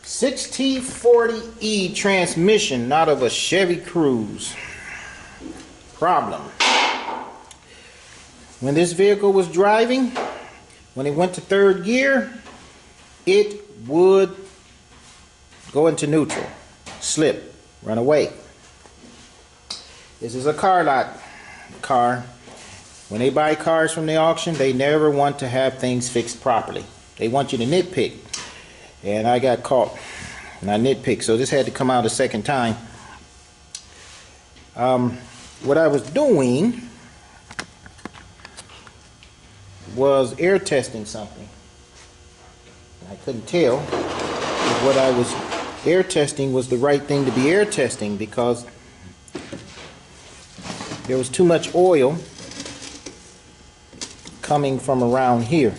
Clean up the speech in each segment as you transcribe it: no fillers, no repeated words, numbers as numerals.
6T40E transmission out of a Chevy CRUZE. Problem. When this vehicle was driving, when it went to third gear, it would go into neutral, slip, run away. This is a car lot car. When they buy cars from the auction, they never want to have things fixed properly. They want you to nitpick. And I got caught and I nitpicked, so this had to come out a second time. What I was doing was air testing something. I couldn't tell if what I was air testing was the right thing to be air testing, because there was too much oil coming from around here.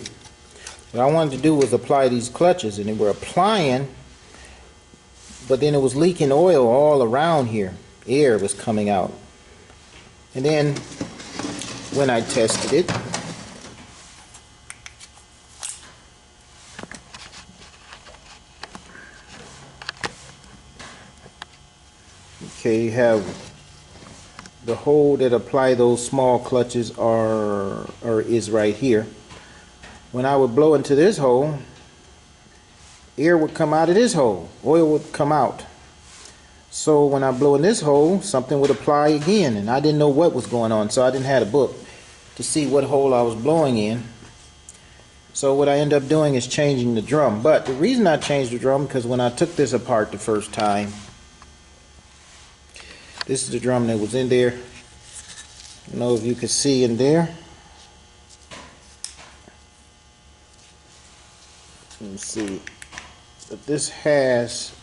What I wanted to do was apply these clutches, and they were applying, but then it was leaking oil all around here. Air was coming out. And then when I tested it, okay, you have the hole that apply those small clutches is right here. When I would blow into this hole, air would come out of this hole, oil would come out. So when I blow in this hole, something would apply again, and I didn't know what was going on, so I didn't have a book to see what hole I was blowing in. So what I end up doing is changing the drum. But the reason I changed the drum, because when I took this apart the first time, this is the drum that was in there. I don't know if you can see in there. Let me see. But this has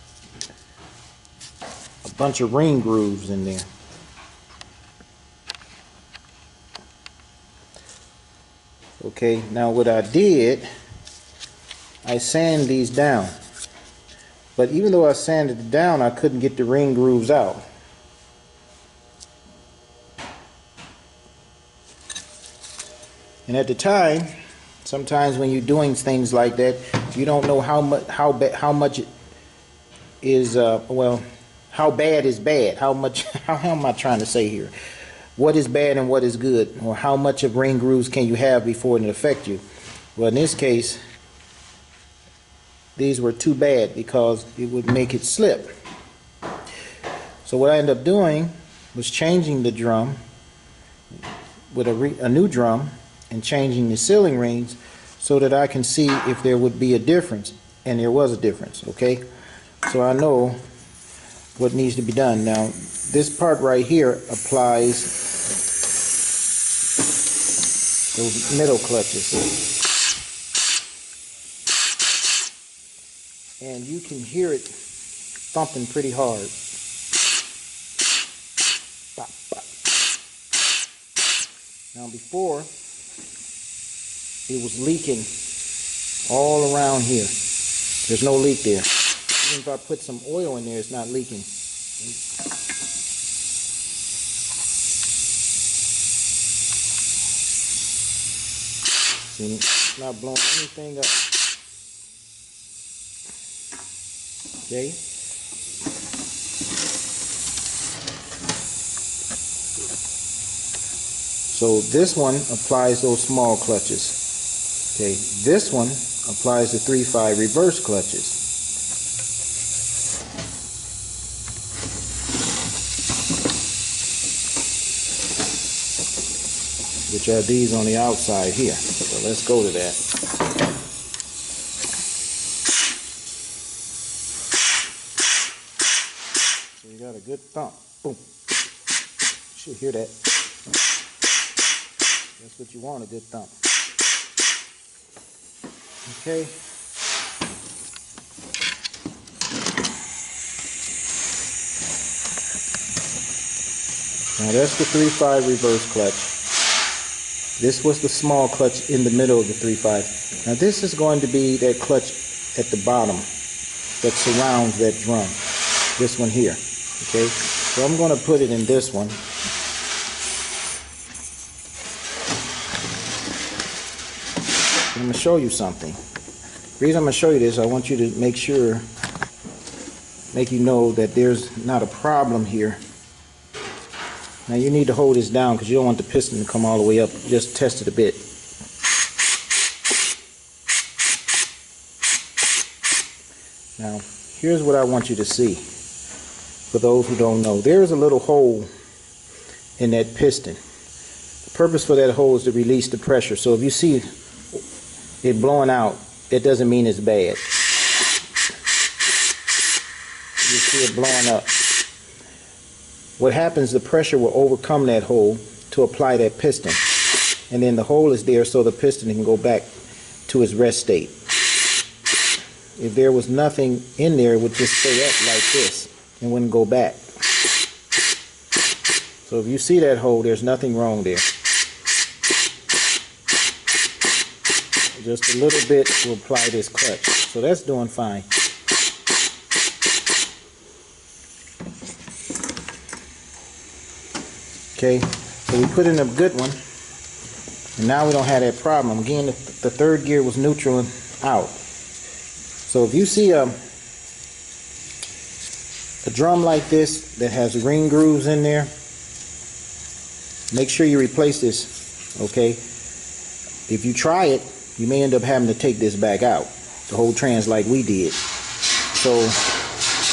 a bunch of ring grooves in there. Okay, now what I did, I sanded these down. But even though I sanded it down, I couldn't get the ring grooves out. And at the time, sometimes when you're doing things like that, you don't know how much is how bad is bad. How am I trying to say here? What is bad and what is good, or how much of ring grooves can you have before it affect you? Well, in this case, these were too bad because it would make it slip. So what I ended up doing was changing the drum with a new drum, and changing the sealing rings so that I can see if there would be a difference. And there was a difference, okay? So I know what needs to be done. Now, this part right here applies those middle clutches. And you can hear it thumping pretty hard. Bop, bop. Now before, it was leaking all around here. There's no leak there. Even if I put some oil in there, it's not leaking. See, it's not blowing anything up. Okay? So this one applies those small clutches. Okay, this one applies the 3/5 reverse clutches. Which are these on the outside here. So let's go to that. So you got a good thump. Boom. You should hear that. That's what you want, a good thump. Okay. Now that's the 3/5 reverse clutch. This was the small clutch in the middle of the 3/5. Now this is going to be that clutch at the bottom that surrounds that drum. This one here. Okay. So I'm going to put it in this one. I'm going to show you something. The reason I'm going to show you this, I want you to make sure make you know that there's not a problem here. Now you need to hold this down because you don't want the piston to come all the way up. Just test it a bit. Now here's what I want you to see. For those who don't know, there is a little hole in that piston. The purpose for that hole is to release the pressure. So if you see it blowing out, it doesn't mean it's bad. You see it blowing up. What happens, the pressure will overcome that hole to apply that piston. And then the hole is there so the piston can go back to its rest state. If there was nothing in there, it would just stay up like this and wouldn't go back. So if you see that hole, there's nothing wrong there. Just a little bit to apply this clutch. So that's doing fine. Okay, so we put in a good one, and now we don't have that problem. Again, the third gear was neutral and out. So if you see a drum like this that has ring grooves in there, make sure you replace this, okay? If you try it, you may end up having to take this back out, the whole trans like we did. So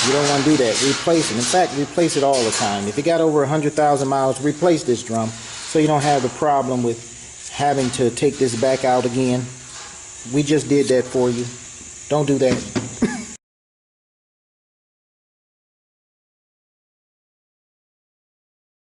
you don't want to do that. Replace it. In fact, replace it all the time. If you got over 100,000 miles, replace this drum so you don't have the problem with having to take this back out again. We just did that for you. Don't do that.